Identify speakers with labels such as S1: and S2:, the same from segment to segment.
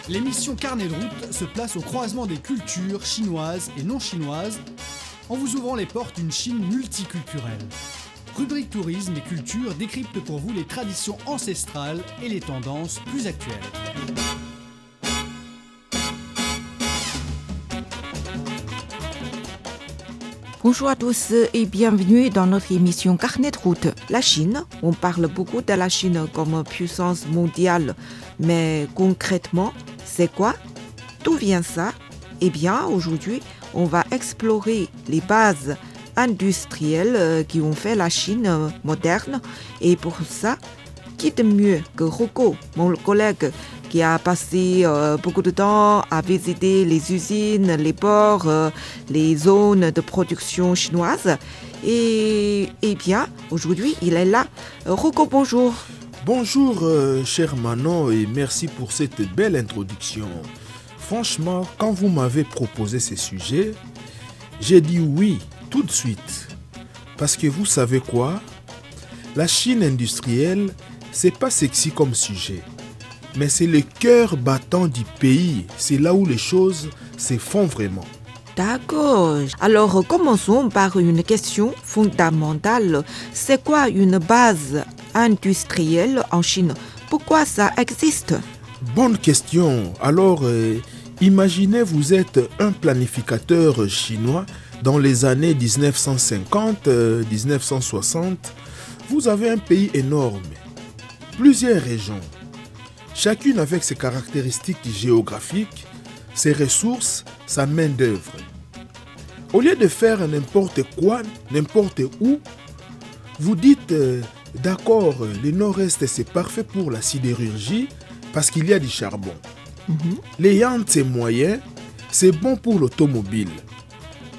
S1: L'émission Carnet de route se place au croisement des cultures chinoises et non chinoises en vous ouvrant les portes d'une Chine multiculturelle. Rubrique tourisme et culture décrypte pour vous les traditions ancestrales et les tendances plus actuelles.
S2: Bonjour à tous et bienvenue dans notre émission Carnet de route. La Chine, on parle beaucoup de la Chine comme puissance mondiale, mais concrètement, c'est quoi? D'où vient ça? Eh bien, aujourd'hui, on va explorer les bases industrielles qui ont fait la Chine moderne. Et pour ça, qui de mieux que Rocco, mon collègue qui a passé beaucoup de temps à visiter les usines, les ports, les zones de production chinoises. Et bien, aujourd'hui, il est là. Rocco, bonjour.
S3: Bonjour, cher Manon, et merci pour cette belle introduction. Franchement, quand vous m'avez proposé ces sujets, j'ai dit oui tout de suite. Parce que vous savez quoi? La Chine industrielle, c'est pas sexy comme sujet. Mais c'est le cœur battant du pays. C'est là où les choses se font vraiment.
S2: D'accord. Alors, commençons par une question fondamentale. C'est quoi une base industrielle en Chine? Pourquoi ça existe?
S3: Bonne question. Alors, imaginez vous êtes un planificateur chinois dans les années 1950-1960. Vous avez un pays énorme, plusieurs régions. Chacune avec ses caractéristiques géographiques, ses ressources, sa main-d'œuvre. Au lieu de faire n'importe quoi, n'importe où, vous dites d'accord, le nord-est c'est parfait pour la sidérurgie parce qu'il y a du charbon. Les Yangtze moyens, c'est bon pour l'automobile.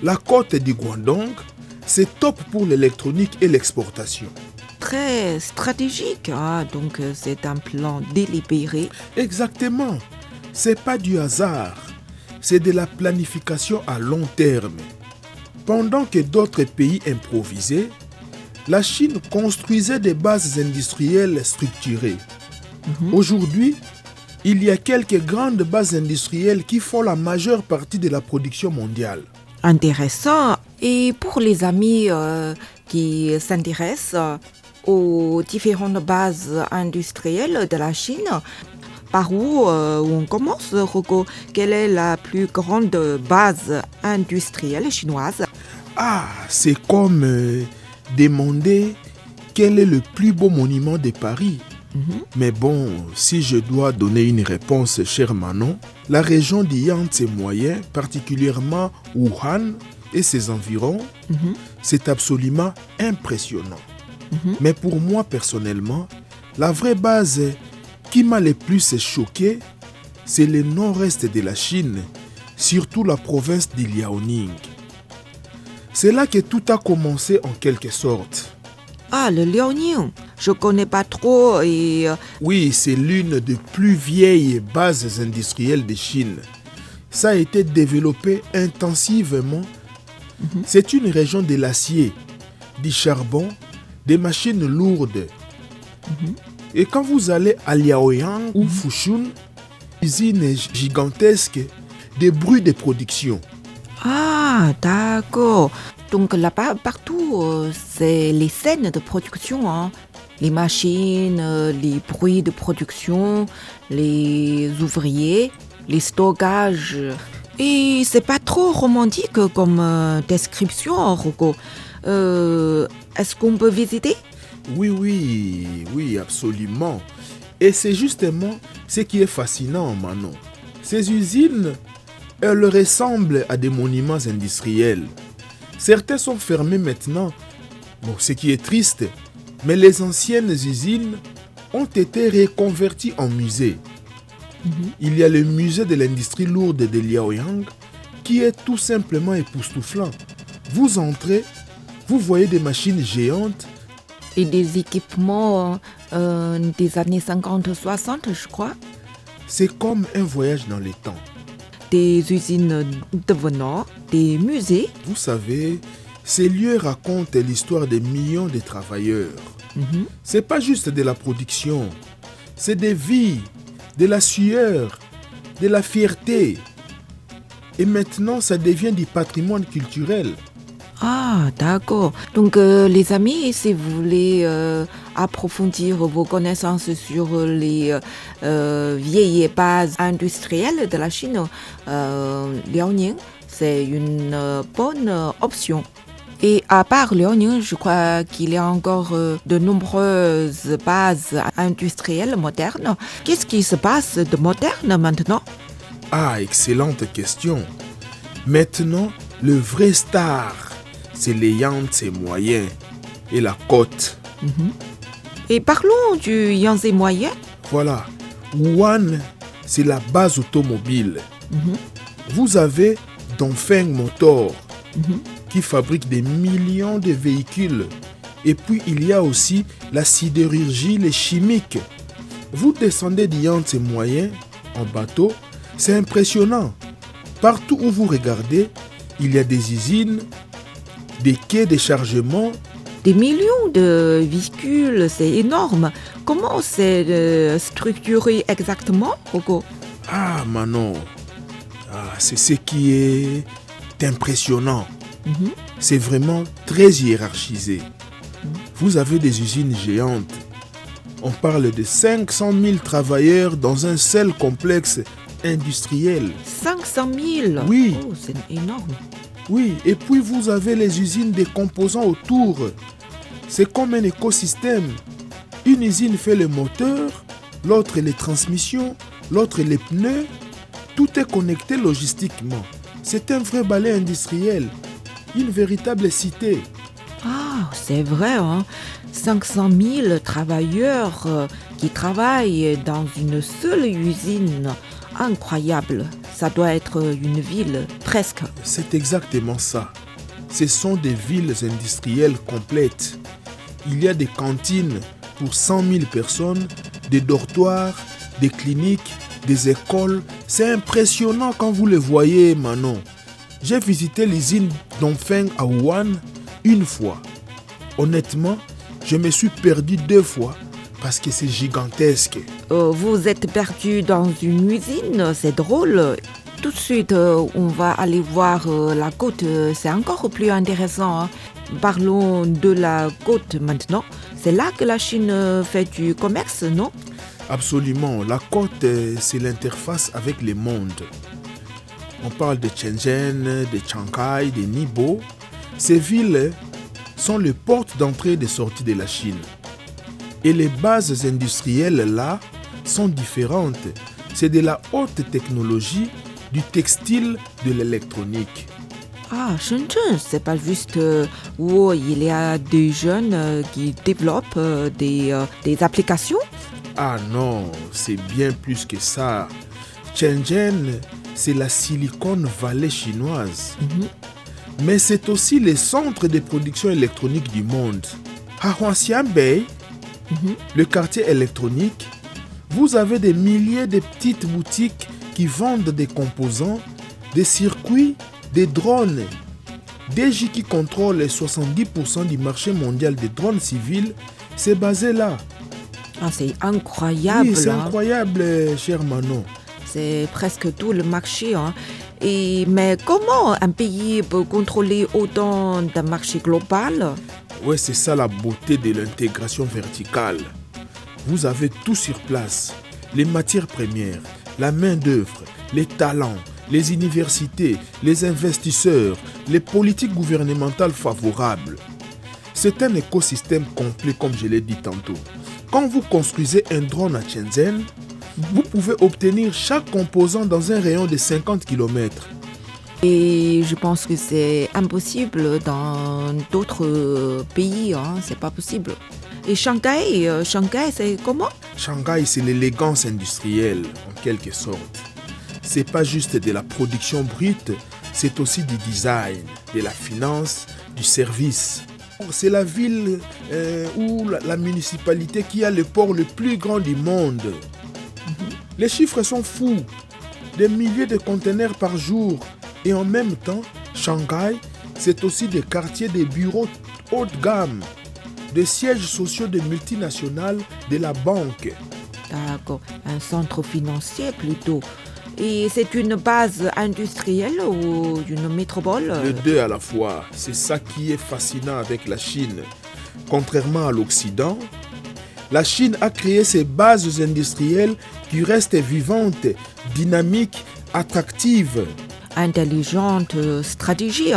S3: La côte du Guangdong, c'est top pour l'électronique et l'exportation.
S2: Très stratégique, donc c'est un plan délibéré.
S3: Exactement. C'est pas du hasard. C'est de la planification à long terme. Pendant que d'autres pays improvisaient, la Chine construisait des bases industrielles structurées. Aujourd'hui, il y a quelques grandes bases industrielles qui font la majeure partie de la production mondiale.
S2: Intéressant. Et pour les amis qui s'intéressent aux différentes bases industrielles de la Chine, par où on commence, Rocco? Quelle est la plus grande base industrielle chinoise?
S3: C'est comme demander quel est le plus beau monument de Paris. Mais bon, si je dois donner une réponse, cher Manon, la région du Yangtze moyen, particulièrement Wuhan et ses environs, c'est absolument impressionnant. Mais pour moi personnellement, la vraie base qui m'a le plus choqué, c'est le nord-est de la Chine, surtout la province de Liaoning. C'est là que tout a commencé en quelque sorte.
S2: Le Liaoning, je connais pas trop et...
S3: Oui, c'est l'une des plus vieilles bases industrielles de Chine. Ça a été développé intensivement. C'est une région de l'acier, du charbon, des machines lourdes. Et quand vous allez à Liaoyang ou Fushun, usines gigantesques, des bruits de production.
S2: D'accord. Donc là-bas, partout, c'est les scènes de production. Les machines, les bruits de production, les ouvriers, les stockages. Et c'est pas trop romantique comme description, Rocco. Est-ce qu'on peut visiter?
S3: Oui, absolument. Et c'est justement ce qui est fascinant, Manon. Ces usines, elles ressemblent à des monuments industriels. Certains sont fermés maintenant, ce qui est triste, mais les anciennes usines ont été reconverties en musées. Il y a le musée de l'industrie lourde de Liaoyang qui est tout simplement époustouflant. Vous entrez, vous voyez des machines géantes.
S2: Et des équipements des années 50-60, je crois.
S3: C'est comme un voyage dans les temps.
S2: Des usines devenant des musées.
S3: Vous savez, ces lieux racontent l'histoire des millions de travailleurs. C'est pas juste de la production, c'est des vies, de la sueur, de la fierté. Et maintenant, ça devient du patrimoine culturel.
S2: Ah, d'accord. Donc, les amis, si vous voulez approfondir vos connaissances sur les vieilles bases industrielles de la Chine, Liaoning, c'est une bonne option. Et à part Liaoning, je crois qu'il y a encore de nombreuses bases industrielles modernes. Qu'est-ce qui se passe de moderne maintenant?
S3: Ah, excellente question. Maintenant, le vrai star, c'est les Yangtze moyen et la côte.
S2: Et parlons du Yangtze moyen.
S3: Voilà, Wuhan, c'est la base automobile. Vous avez Dongfeng Motor, qui fabrique des millions de véhicules. Et puis, il y a aussi la sidérurgie, les chimiques. Vous descendez du Yangtze moyen en bateau, c'est impressionnant. Partout où vous regardez, il y a des usines, des quais de chargement.
S2: Des millions de véhicules, c'est énorme. Comment c'est structuré exactement, Hugo?
S3: Ah, Manon, c'est ce qui est impressionnant. C'est vraiment très hiérarchisé. Vous avez des usines géantes. On parle de 500 000 travailleurs dans un seul complexe industriel.
S2: 500 000?
S3: Oui.
S2: Oh, c'est énorme.
S3: Oui, et puis vous avez les usines des composants autour. C'est comme un écosystème. Une usine fait le moteur, l'autre les transmissions, l'autre les pneus. Tout est connecté logistiquement. C'est un vrai balai industriel, une véritable cité.
S2: Ah, c'est vrai, hein? 500 000 travailleurs qui travaillent dans une seule usine. Incroyable. Ça doit être une ville, presque.
S3: C'est exactement ça. Ce sont des villes industrielles complètes. Il y a des cantines pour 100 000 personnes, des dortoirs, des cliniques, des écoles. C'est impressionnant quand vous les voyez, Manon. J'ai visité l'usine Dongfeng à Wuhan une fois. Honnêtement, je me suis perdu 2 fois parce que c'est gigantesque.
S2: Vous êtes perdu dans une usine, c'est drôle. Tout de suite, on va aller voir la côte, c'est encore plus intéressant. Hein. Parlons de la côte maintenant. C'est là que la Chine fait du commerce, non?
S3: Absolument. La côte, c'est l'interface avec le monde. On parle de Shenzhen, de Shanghai, de Nibo. Ces villes sont les portes d'entrée et de sortie de la Chine. Et les bases industrielles là sont différentes. C'est de la haute technologie, du textile, de l'électronique.
S2: Ah, Shenzhen, c'est pas juste où il y a des jeunes qui développent des applications?
S3: Ah non, c'est bien plus que ça. Shenzhen, c'est la Silicon Valley chinoise. Mais c'est aussi le centre de production électronique du monde. À Huaxianbei, le quartier électronique, vous avez des milliers de petites boutiques qui vendent des composants, des circuits, des drones. DG qui contrôle 70% du marché mondial des drones civils, c'est basé là.
S2: Ah, c'est incroyable.
S3: Oui, c'est
S2: hein.
S3: incroyable, cher Manon.
S2: C'est presque tout le marché. Hein. Mais comment un pays peut contrôler autant d'un marché global?
S3: Ouais, c'est ça la beauté de l'intégration verticale. Vous avez tout sur place. Les matières premières, la main-d'œuvre, les talents, les universités, les investisseurs, les politiques gouvernementales favorables. C'est un écosystème complet, comme je l'ai dit tantôt. Quand vous construisez un drone à Shenzhen, vous pouvez obtenir chaque composant dans un rayon de 50 km.
S2: Et je pense que c'est impossible dans d'autres pays, hein, c'est pas possible. Et Shanghai, c'est comment?
S3: Shanghai, c'est l'élégance industrielle, en quelque sorte. C'est pas juste de la production brute, c'est aussi du design, de la finance, du service. C'est la ville ou la municipalité qui a le port le plus grand du monde. Les chiffres sont fous. Des milliers de conteneurs par jour. Et en même temps, Shanghai, c'est aussi des quartiers de bureaux haut de gamme, des sièges sociaux de multinationales, de la banque.
S2: D'accord, un centre financier plutôt. Et c'est une base industrielle ou une métropole?
S3: Les deux à la fois. C'est ça qui est fascinant avec la Chine. Contrairement à l'Occident, la Chine a créé ses bases industrielles qui restent vivantes, dynamiques, attractives.
S2: Intelligente stratégie.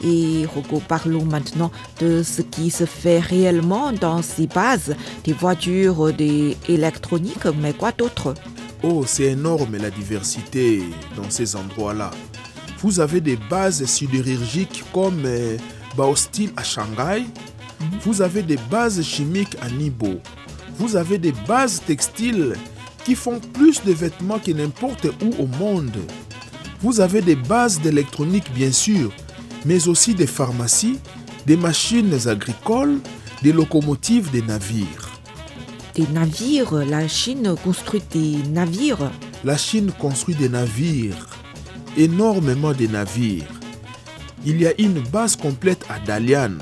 S2: Et parlons maintenant de ce qui se fait réellement dans ces bases, des voitures, des électroniques, mais quoi d'autre?
S3: Oh, c'est énorme la diversité dans ces endroits-là. Vous avez des bases sidérurgiques comme Baosteel à Shanghai. Vous avez des bases chimiques à Ningbo. Vous avez des bases textiles qui font plus de vêtements que n'importe où au monde. Vous avez des bases d'électronique bien sûr, mais aussi des pharmacies, des machines agricoles, des locomotives, des navires.
S2: Des navires, la Chine construit des navires.
S3: La Chine construit des navires, énormément de navires. Il y a une base complète à Dalian.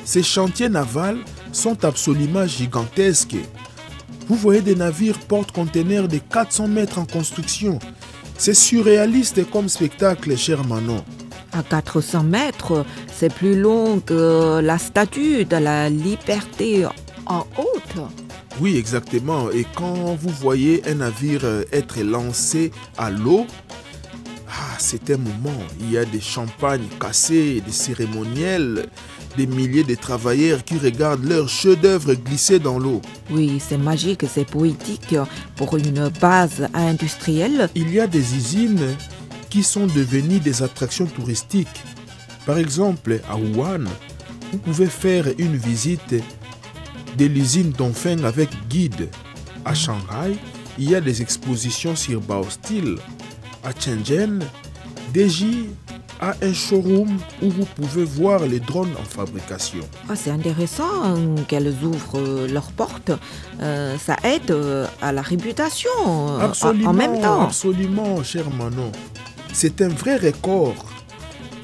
S3: Ces chantiers navals sont absolument gigantesques. Vous voyez des navires porte-conteneurs de 400 mètres en construction. C'est surréaliste comme spectacle, cher Manon.
S2: À 400 mètres, c'est plus long que la statue de la liberté en haute.
S3: Oui, exactement. Et quand vous voyez un navire être lancé à l'eau, c'est un moment. Il y a des champagnes cassés, des cérémoniels, des milliers de travailleurs qui regardent leurs chefs-d'œuvre glisser dans l'eau.
S2: Oui, c'est magique, c'est poétique pour une base industrielle.
S3: Il y a des usines qui sont devenues des attractions touristiques. Par exemple, à Wuhan, vous pouvez faire une visite de l'usine Dongfeng avec guide. À Shanghai, il y a des expositions sur Baosteel. À Shenzhen, Deji a un showroom où vous pouvez voir les drones en fabrication.
S2: C'est intéressant qu'elles ouvrent leurs portes. Ça aide à la réputation
S3: Absolument,
S2: en même temps.
S3: Absolument, cher Manon. C'est un vrai record.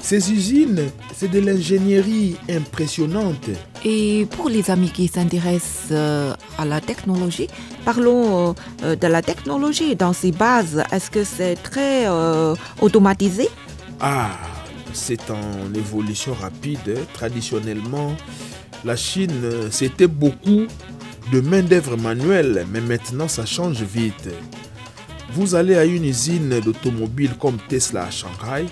S3: Ces usines, c'est de l'ingénierie impressionnante.
S2: Et pour les amis qui s'intéressent à la technologie, parlons de la technologie dans ces bases. Est-ce que c'est très automatisé?
S3: C'est en évolution rapide. Traditionnellement, la Chine, c'était beaucoup de main-d'œuvre manuelle, mais maintenant ça change vite. Vous allez à une usine d'automobile comme Tesla à Shanghai,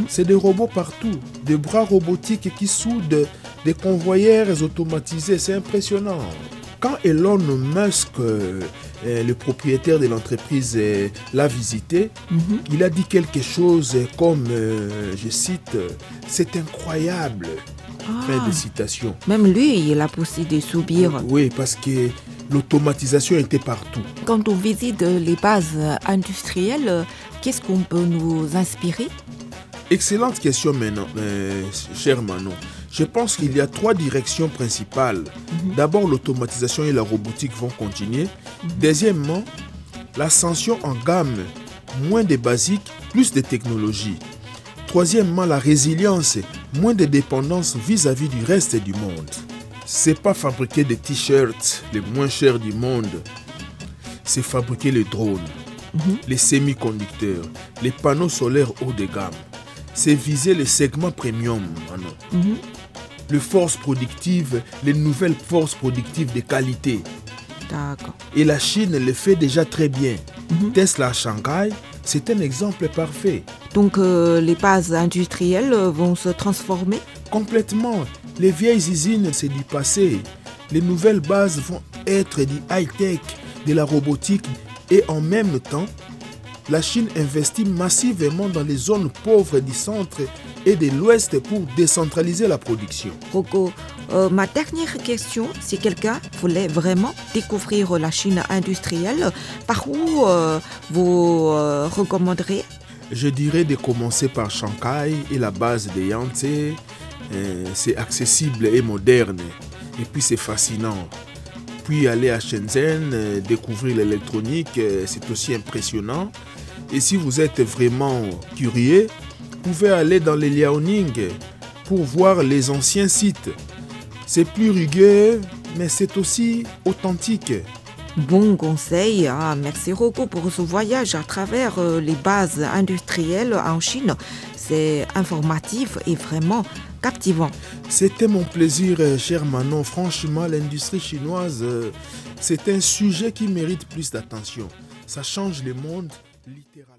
S3: c'est des robots partout, des bras robotiques qui soudent des convoyeurs automatisés, c'est impressionnant. Quand Elon Musk, le propriétaire de l'entreprise, l'a visité, il a dit quelque chose comme, je cite, « c'est incroyable ». Fin de citation.
S2: Même lui, il a poussé des soupirs.
S3: Oui, parce que l'automatisation était partout.
S2: Quand on visite les bases industrielles, qu'est-ce qu'on peut nous inspirer?
S3: Excellente question maintenant, cher Manon. Je pense qu'il y a 3 directions principales. D'abord, l'automatisation et la robotique vont continuer. Deuxièmement, l'ascension en gamme, moins de basiques, plus de technologies. Troisièmement, la résilience, moins de dépendance vis-à-vis du reste du monde. C'est pas fabriquer des t-shirts les moins chers du monde. C'est fabriquer les drones, les semi-conducteurs, les panneaux solaires haut de gamme. C'est viser les segments premium, Manon. Les forces productives, les nouvelles forces productives de qualité.
S2: D'accord.
S3: Et la Chine le fait déjà très bien. Tesla à Shanghai, c'est un exemple parfait.
S2: Donc les bases industrielles vont se transformer?
S3: Complètement. Les vieilles usines, c'est du passé. Les nouvelles bases vont être du high-tech, de la robotique. Et en même temps, la Chine investit massivement dans les zones pauvres du centre et de l'ouest pour décentraliser la production.
S2: Rocco, ma dernière question, si quelqu'un voulait vraiment découvrir la Chine industrielle, par où vous recommanderiez?
S3: Je dirais de commencer par Shanghai et la base de Yangtze. C'est accessible et moderne. Et puis c'est fascinant. Puis aller à Shenzhen, découvrir l'électronique, c'est aussi impressionnant. Et si vous êtes vraiment curieux, vous pouvez aller dans les Liaoning pour voir les anciens sites. C'est plus rugueux, mais c'est aussi authentique.
S2: Bon conseil, merci Rocco pour ce voyage à travers les bases industrielles en Chine. C'est informatif et vraiment captivant.
S3: C'était mon plaisir, cher Manon. Franchement, l'industrie chinoise, c'est un sujet qui mérite plus d'attention. Ça change le monde littéralement.